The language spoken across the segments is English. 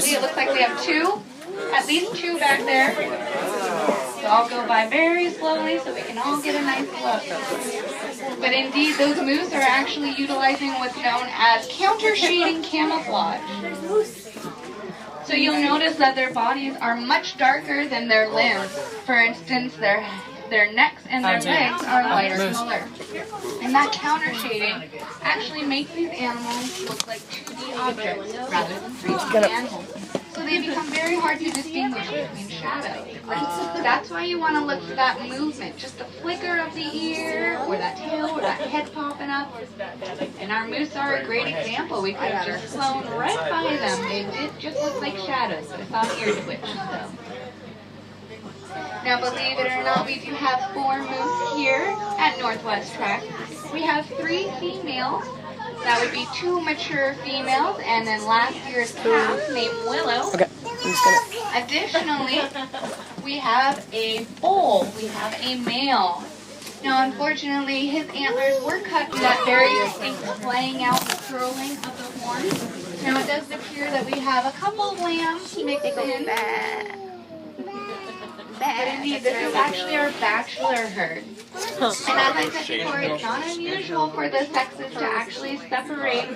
It looks like we have two, at least two back there. So I'll go by very slowly so we can all get a nice look. But indeed, those moose are actually utilizing what's known as counter-shading camouflage. So you'll notice that their bodies are much darker than their limbs. For instance, their necks and their legs are lighter color. And that counter shading actually makes these animals look like 2D objects rather than 3D animals. So they become very hard to distinguish between shadows. That's why you want to look for that movement, just the flicker of the ear, or that tail, or that head popping up. And our moose are a great example. We could have just flown right by them. They did just look like shadows, but I saw an ear twitch. So. Now, believe it or not, we do have 4 moose here at Northwest Track. We have 3 females. That would be 2 mature females, and then last year's calf named Willow. Okay, I'm just gonna... Additionally, we have a bull. We have a male. Now, unfortunately, his antlers were cut to that very distinct playing out the curling of the horns. Now, it does appear that we have a couple of lambs mixed in. But indeed, this is actually our bachelor herd. And as I said before, it's not unusual for the sexes to actually separate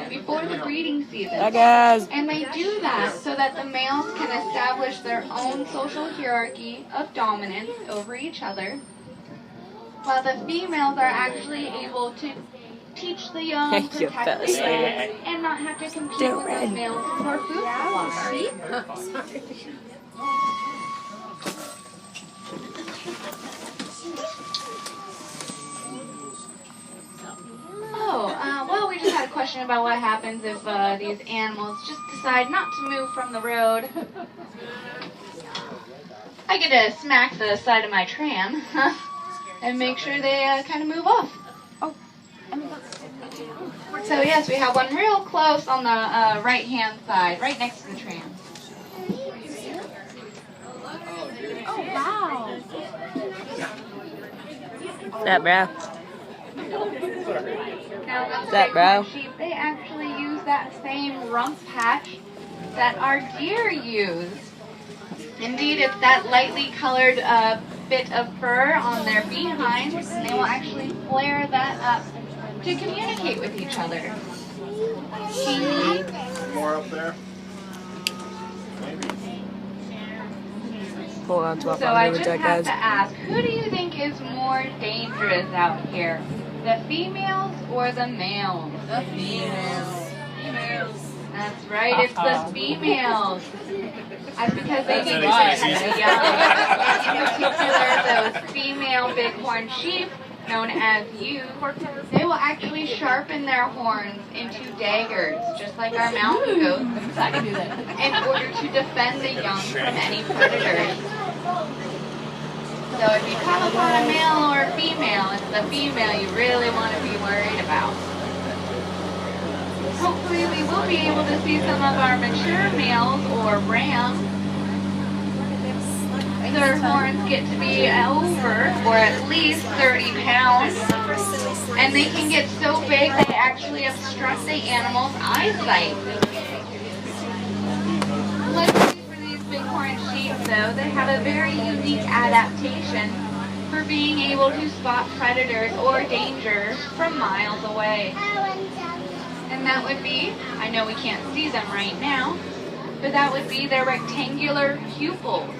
before the breeding season. And they do that so that the males can establish their own social hierarchy of dominance over each other, while the females are actually able to teach the young, protect the young, and not have to compete with the males for food supply. Well, we just had a question about what happens if these animals just decide not to move from the road. I get to smack the side of my tram and make sure they kind of move off. So yes, we have one real close on the right-hand side, right next to the tram. Oh, wow. What's that, bro? Now, that, bro? Sheep, they actually use that same rump patch that our deer use. Indeed, it's that lightly colored bit of fur on their behinds, and they will actually flare that up to communicate with each other. More up there? Hold on to my So I just have to ask, who do you think is more dangerous out here? The females or the males? The females. That's right, it's the females. That's because they need to protect the young. In particular, those female bighorn sheep, known as ewes, they will actually sharpen their horns into daggers, just like our mountain goats, in order to defend the young from any predators. So if you come upon a male or a female, it's the female you really want to be worried about. Hopefully we will be able to see some of our mature males or rams. Their horns get to be over, or at least 30 pounds, and they can get so big they actually obstruct the animal's eyesight. Luckily for these bighorn sheep, though, they have a very unique adaptation for being able to spot predators or danger from miles away. And that would be, I know we can't see them right now, but that would be their rectangular pupils.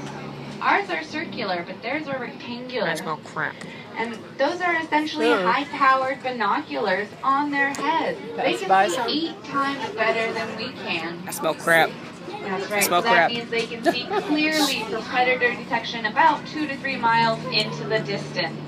Ours are circular, but theirs are rectangular. I smell crap. And those are essentially high-powered binoculars on their heads. They can see 8 times better than we can. I smell crap. That's right. So that means they can see clearly for predator detection about 2 to 3 miles into the distance.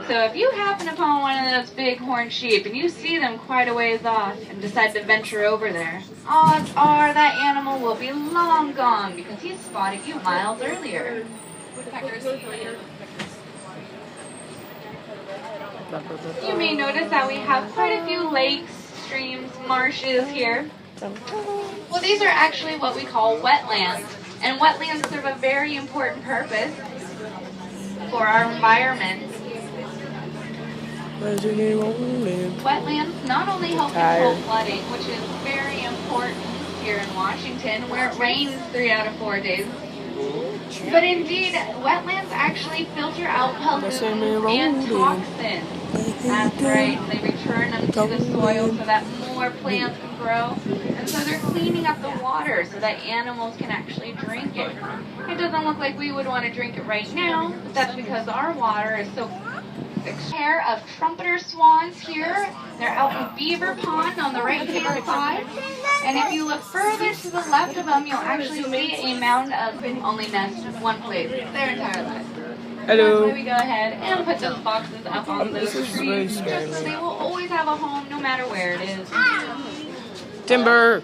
So if you happen upon one of those bighorn sheep and you see them quite a ways off and decide to venture over there, odds are that animal will be long gone because he spotted you miles earlier. You may notice that we have quite a few lakes, streams, marshes here. Well, these are actually what we call wetlands, and wetlands serve a very important purpose for our environment. Wetlands not only help control flooding, which is very important here in Washington, where it rains 3 out of 4 days, but indeed, wetlands actually filter out pollutants and toxins. That's right, they return them to the soil so that more plants can grow, and so they're cleaning up the water so that animals can actually drink it. It doesn't look like we would want to drink it right now, but that's because our water is so pair of trumpeter swans here. They're out in Beaver Pond on the right-hand side. And if you look further to the left of them, you'll actually see a mound of only nest one place their entire lives. Hello. That's why we go ahead and put those boxes up on those trees, just so they will always have a home no matter where it is. Timber.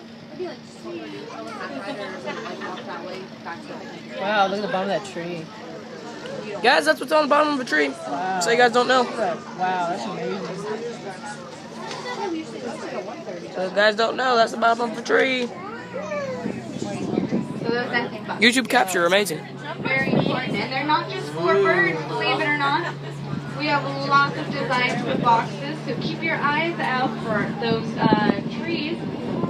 Wow, look at the bottom of that tree. Guys, that's what's on the bottom of a tree. Wow. So you guys don't know. Wow, that's amazing. So you guys don't know, that's the bottom of a tree. So those nesting boxes. YouTube capture, amazing. Very important, and they're not just for birds, believe it or not. We have lots of designs for boxes, so keep your eyes out for those trees.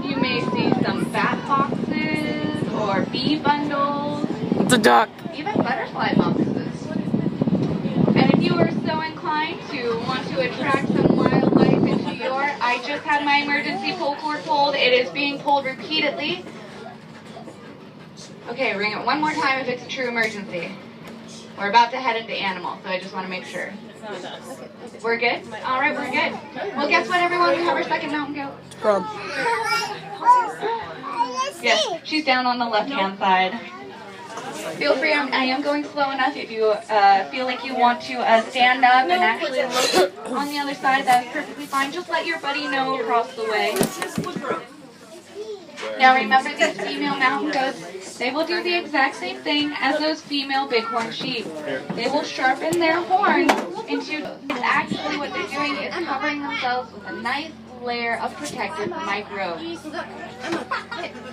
You may see some bat boxes or bee bundles. It's a duck. Even butterfly boxes. And if you are so inclined to want to attract some wildlife into your, I just had my emergency pull cord pulled. It is being pulled repeatedly. Okay, ring it one more time if it's a true emergency. We're about to head into animal, so I just want to make sure. We're good? All right, we're good. Well, guess what, everyone? We have our second mountain goat. From. Yes, she's down on the left-hand side. Feel free, I am going slow enough. If you feel like you want to stand up and actually look on the other side, that's perfectly fine. Just let your buddy know across the way. Now remember, these female mountain goats, they will do the exact same thing as those female bighorn sheep. They will sharpen their horns into, actually what they're doing is covering themselves with a nice layer of protective microbes.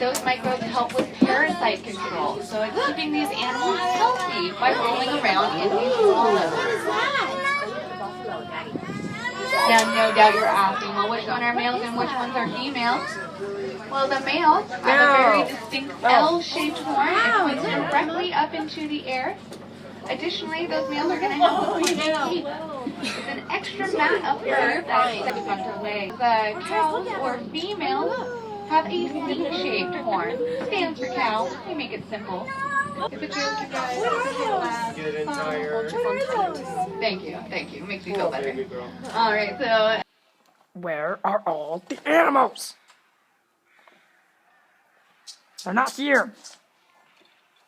Those microbes help with parasite control, so it's keeping these animals healthy by rolling around in these wallows. Now, no doubt you're asking, well, which one are males and which ones are females? Well, the males have a very distinct L-shaped horn. It points directly up into the air. Additionally, those males are going to have pointed teeth. It's an extra mat of fur that's the front of legs. The cows or females have a C-shaped horn. Stands for cow. We make it simple. If it's joke, you guys, thank you. It makes me feel better. All right, so Where are all the animals? They're not here.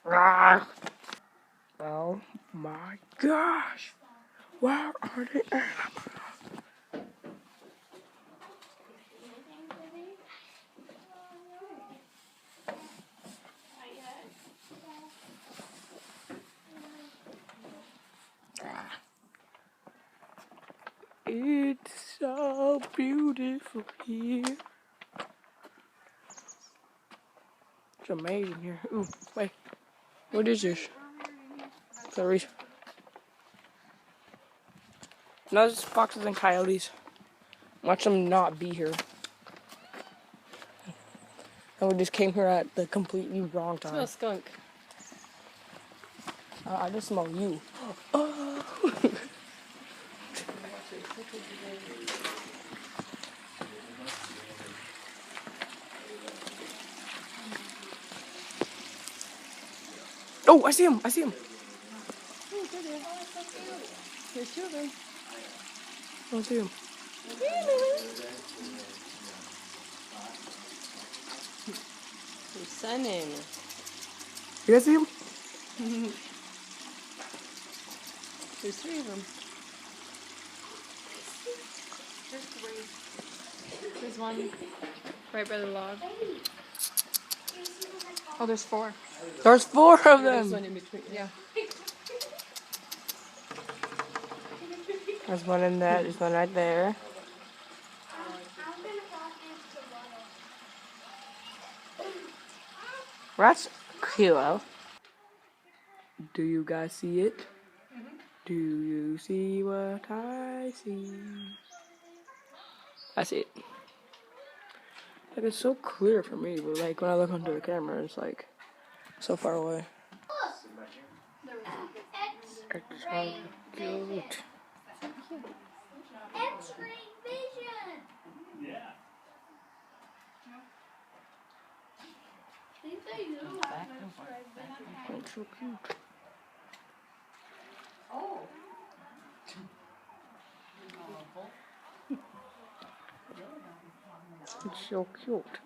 Rawr. Oh my gosh. Where are the animals? It's so beautiful here. It's amazing here. Ooh, wait. What is this? Sorry. No, it's foxes and coyotes. Watch them not be here. And we just came here at the completely wrong time. Smell skunk. I just smell you. Oh. Oh, I see him. There's two of them. I see him. They're sunning. You guys see him? There's three of them. There's one right by the log. Oh, there's four. There's four of There's them. one in between. Yeah. There's one in there. There's one right there. That's cool. Do you guys see it? Do you see what I see? That's it. Like, it's so clear for me, but like when I look onto the camera, it's like so far away. It's so cute. X-ray vision. They do have X-ray vision. It's so cute. It's so cute.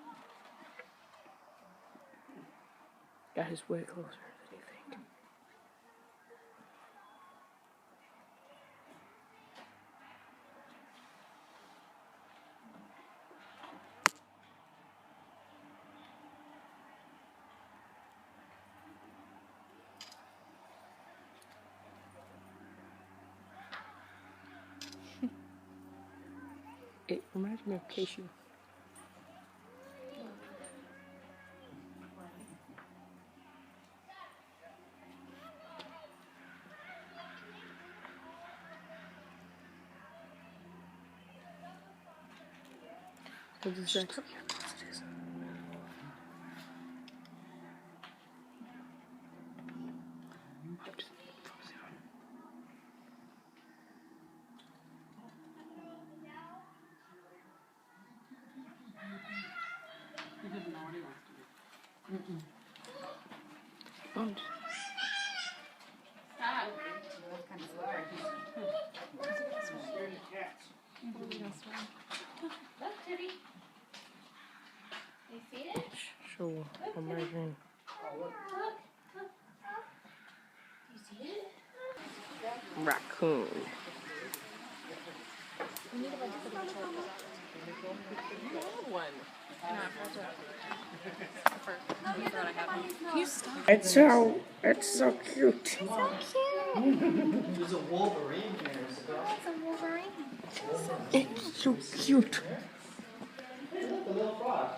That is way closer than you think. It reminds me of Cashew. What is that? Look, Teddy. You see it? So amazing. Look. You see it? Raccoon. It's so cute. There's a Wolverine here. It's a Wolverine. It's so cute. Hey, look, the little frog.